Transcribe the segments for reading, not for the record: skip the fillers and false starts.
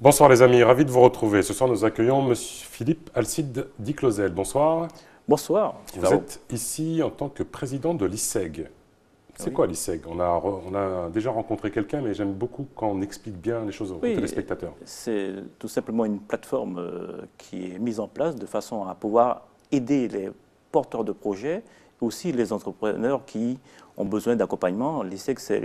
Bonsoir les amis, ravi de vous retrouver. Ce soir nous accueillons Monsieur Philippe Alcide Diclozel. Bonsoir. Bonsoir. Vous êtes ici en tant que président de l'ISEG. C'est Oui. quoi l'ISEG? On a déjà rencontré quelqu'un, mais j'aime beaucoup quand on explique bien les choses aux Oui, téléspectateurs. c'est tout simplement une plateforme qui est mise en place de façon à pouvoir aider les porteurs de projets, aussi les entrepreneurs qui ont besoin d'accompagnement. L'ISEG, c'est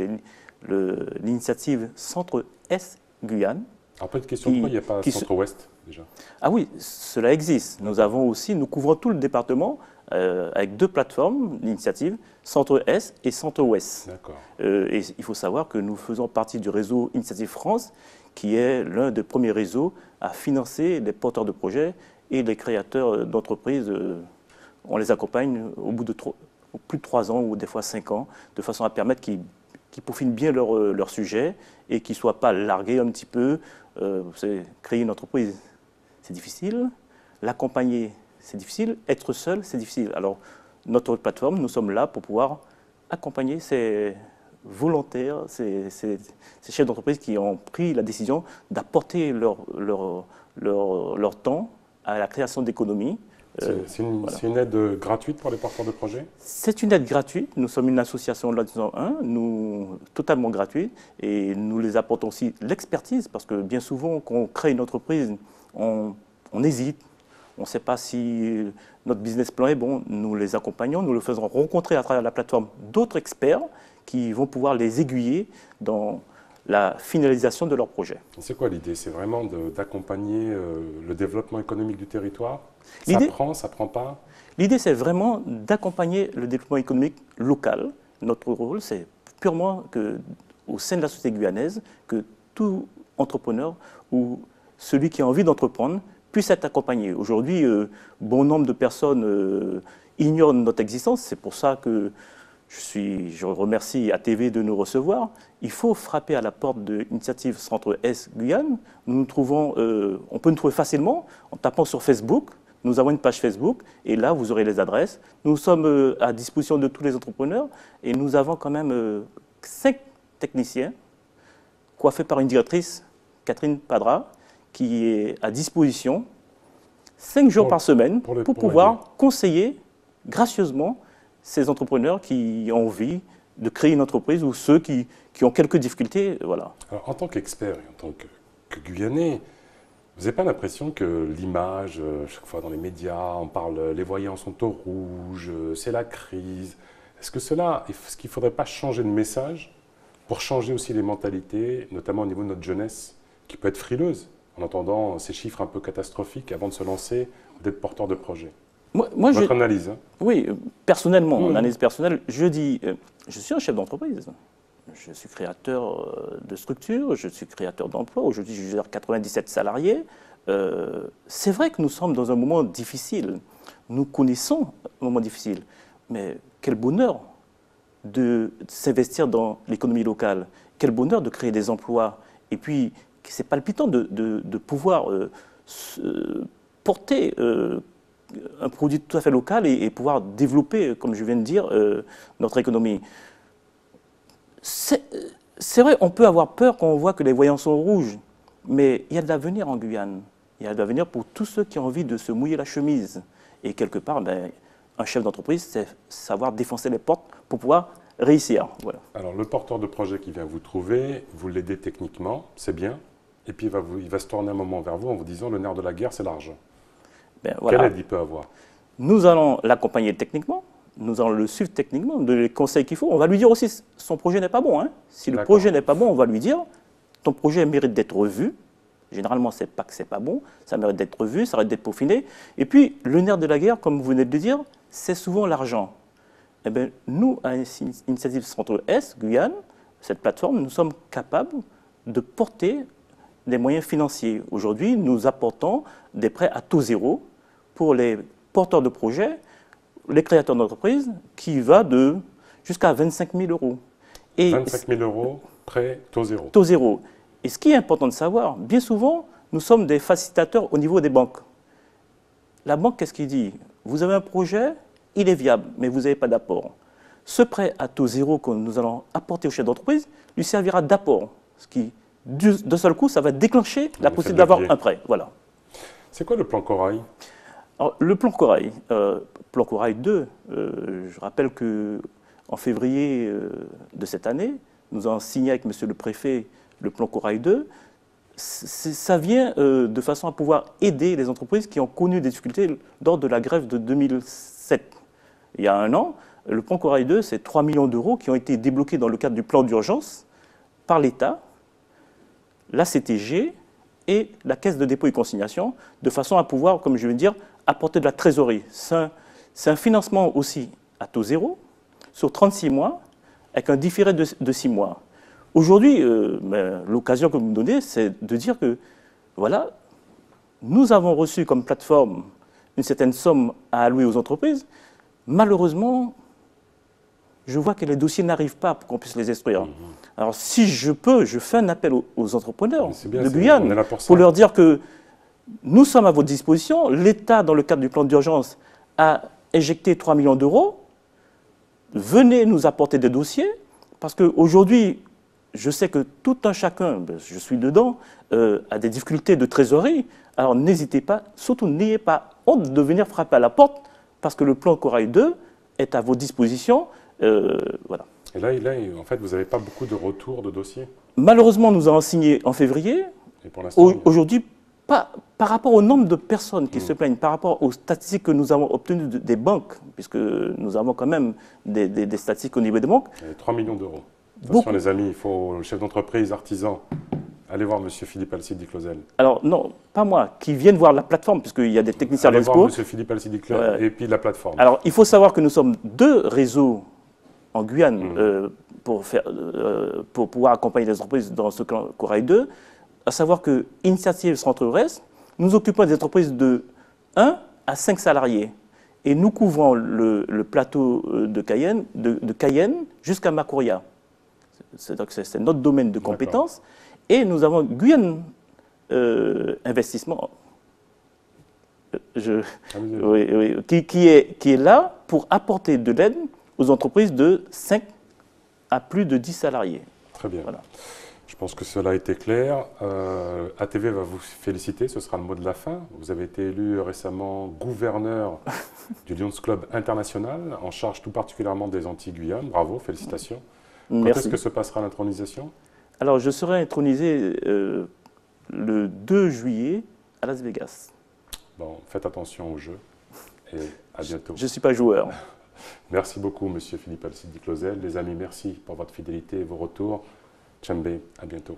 l'initiative Centre-Est Guyane. Alors petite question, pourquoi il n'y a pas Centre-Ouest déjà? Ah oui, cela existe. Nous couvrons tout le département avec deux plateformes d'initiative, Centre-Est et Centre-Ouest. D'accord. Et il faut savoir que nous faisons partie du réseau Initiative France, qui est l'un des premiers réseaux à financer les porteurs de projets et les créateurs d'entreprises. On les accompagne au bout de plus de 3 ans ou des fois 5 ans, de façon à permettre qu'ils peaufinent bien leur sujet et qu'ils ne soient pas largués un petit peu. Créer une entreprise, c'est difficile. L'accompagner, c'est difficile. Être seul, c'est difficile. Alors, notre plateforme, nous sommes là pour pouvoir accompagner ces volontaires, ces chefs d'entreprise qui ont pris la décision d'apporter leur temps à la création d'économies. C'est une aide gratuite pour les porteurs de projets? C'est une aide gratuite. Nous sommes une association loi 101, totalement gratuite, et nous les apportons aussi l'expertise, parce que bien souvent, quand on crée une entreprise, on hésite. On ne sait pas si notre business plan est bon. Nous les accompagnons, nous les faisons rencontrer à travers la plateforme d'autres experts qui vont pouvoir les aiguiller dans la finalisation de leur projet. C'est quoi l'idée? C'est vraiment d'accompagner le développement économique du territoire? Ça prend, ça prend pas? L'idée, c'est vraiment d'accompagner le développement économique local. Notre rôle, c'est purement au sein de la société guyanaise, que tout entrepreneur ou celui qui a envie d'entreprendre puisse être accompagné. Aujourd'hui, bon nombre de personnes ignorent notre existence. C'est pour ça que je remercie ATV de nous recevoir. Il faut frapper à la porte de l'initiative Centre-Est Guyane. On peut nous trouver facilement en tapant sur Facebook. Nous avons une page Facebook et là, vous aurez les adresses. Nous sommes à disposition de tous les entrepreneurs et nous avons quand même 5 techniciens coiffés par une directrice, Catherine Padra, qui est à disposition 5 jours par semaine pour pouvoir conseiller gracieusement ces entrepreneurs qui ont envie de créer une entreprise ou ceux qui ont quelques difficultés. Voilà. Alors, en tant qu'expert et en tant que Guyanais, vous n'avez pas l'impression que l'image, chaque fois dans les médias, on parle, les voyants sont au rouge, c'est la crise. Est-ce qu'il ne faudrait pas changer de message pour changer aussi les mentalités, notamment au niveau de notre jeunesse, qui peut être frileuse en entendant ces chiffres un peu catastrophiques avant de se lancer ou d'être porteur de projet? Votre analyse. Hein. Oui, personnellement, mon analyse personnelle, je dis, je suis un chef d'entreprise. Je suis créateur de structures, je suis créateur d'emplois. Aujourd'hui, je gère 97 salariés. C'est vrai que nous sommes dans un moment difficile. Nous connaissons un moment difficile. Mais quel bonheur de s'investir dans l'économie locale. Quel bonheur de créer des emplois. Et puis, c'est palpitant de pouvoir porter un produit tout à fait local et pouvoir développer, comme je viens de dire, notre économie. C'est vrai, on peut avoir peur quand on voit que les voyants sont rouges, mais il y a de l'avenir en Guyane. Il y a de l'avenir pour tous ceux qui ont envie de se mouiller la chemise. Et quelque part, un chef d'entreprise, c'est savoir défoncer les portes pour pouvoir réussir. Voilà. Alors, le porteur de projet qui vient vous trouver, vous l'aidez techniquement, c'est bien, et puis il va se tourner un moment vers vous en vous disant le nerf de la guerre, c'est l'argent. Voilà. Quelle aide il peut avoir? Nous allons l'accompagner techniquement, nous allons le suivre techniquement, les conseils qu'il faut. On va lui dire aussi son projet n'est pas bon. Hein. Si le projet n'est pas bon, on va lui dire ton projet mérite d'être revu. Généralement, ce n'est pas que ce n'est pas bon, ça mérite d'être revu, ça mérite d'être peaufiné. Et puis, le nerf de la guerre, comme vous venez de le dire, c'est souvent l'argent. Eh bien, nous, à l'initiative Centre-Est, Guyane, cette plateforme, nous sommes capables de porter des moyens financiers. Aujourd'hui, nous apportons des prêts à taux zéro pour les porteurs de projets, les créateurs d'entreprises, qui va jusqu'à 25 000 euros. Et 25 000 euros, prêt taux zéro. Taux zéro. Et ce qui est important de savoir, bien souvent, nous sommes des facilitateurs au niveau des banques. La banque, qu'est-ce qu'il dit? Vous avez un projet, il est viable, mais vous n'avez pas d'apport. Ce prêt à taux zéro que nous allons apporter au chef d'entreprise lui servira d'apport, ce qui d'un seul coup, ça va déclencher la effet possibilité de d'avoir levier. un prêt. Voilà. C'est quoi le plan Corail? Alors, le plan Corail 2, je rappelle qu'en février de cette année, nous avons signé avec Monsieur le Préfet le plan Corail 2. Ça vient de façon à pouvoir aider les entreprises qui ont connu des difficultés lors de la grève de 2007. Il y a un an, le plan Corail 2, c'est 3 millions d'euros qui ont été débloqués dans le cadre du plan d'urgence par l'État, la CTG et la Caisse de dépôt et consignation, de façon à pouvoir, comme je viens de dire, apporter de la trésorerie. C'est un financement aussi à taux zéro, sur 36 mois, avec un différé de 6 mois. Aujourd'hui, l'occasion que vous me donnez, c'est de dire que, voilà, nous avons reçu comme plateforme une certaine somme à allouer aux entreprises. Malheureusement, je vois que les dossiers n'arrivent pas pour qu'on puisse les instruire. Alors, si je peux, je fais un appel aux entrepreneurs de Guyane pour leur dire que nous sommes à votre disposition. L'État, dans le cadre du plan d'urgence, a injecté 3 millions d'euros. Venez nous apporter des dossiers, parce qu'aujourd'hui, je sais que tout un chacun, je suis dedans, a des difficultés de trésorerie. Alors n'hésitez pas, surtout n'ayez pas honte de venir frapper à la porte, parce que le plan Corail 2 est à vos dispositions. Voilà. Et là, en fait, vous n'avez pas beaucoup de retours de dossiers? Malheureusement, nous avons signé en février. Et pour l'instant, aujourd'hui, par rapport au nombre de personnes qui se plaignent, par rapport aux statistiques que nous avons obtenues des banques, puisque nous avons quand même des statistiques au niveau des banques. 3 millions d'euros. Attention les amis, il faut le chef d'entreprise, artisan. Allez voir M. Philippe Alcide Clausel. Alors non, pas moi, qui viennent voir la plateforme, puisqu'il y a des techniciens à l'expo. Allez voir M. l'expo. Philippe Alcide Clausel et puis la plateforme. Alors il faut savoir que nous sommes 2 réseaux en Guyane pour pouvoir accompagner les entreprises dans ce Corail 2, à savoir que Initiative Centre-Ouest, nous occupons des entreprises de 1 à 5 salariés. Et nous couvrons le plateau de Cayenne jusqu'à Macouria. C'est notre domaine de compétence. Et nous avons Guyane Investissement, qui est là pour apporter de l'aide aux entreprises de 5 à plus de 10 salariés. Très bien. Voilà. Je pense que cela a été clair. ATV va vous féliciter, ce sera le mot de la fin. Vous avez été élu récemment gouverneur du Lions Club International, en charge tout particulièrement des Antilles-Guyane. Bravo, félicitations. Quand est-ce que se passera l'intronisation? Alors, je serai intronisé le 2 juillet à Las Vegas. Bon, faites attention au jeu et à bientôt. Je ne suis pas joueur. Merci beaucoup, M. Philippe Alcide Clausel. Les amis, merci pour votre fidélité et vos retours. Tchambé, à bientôt.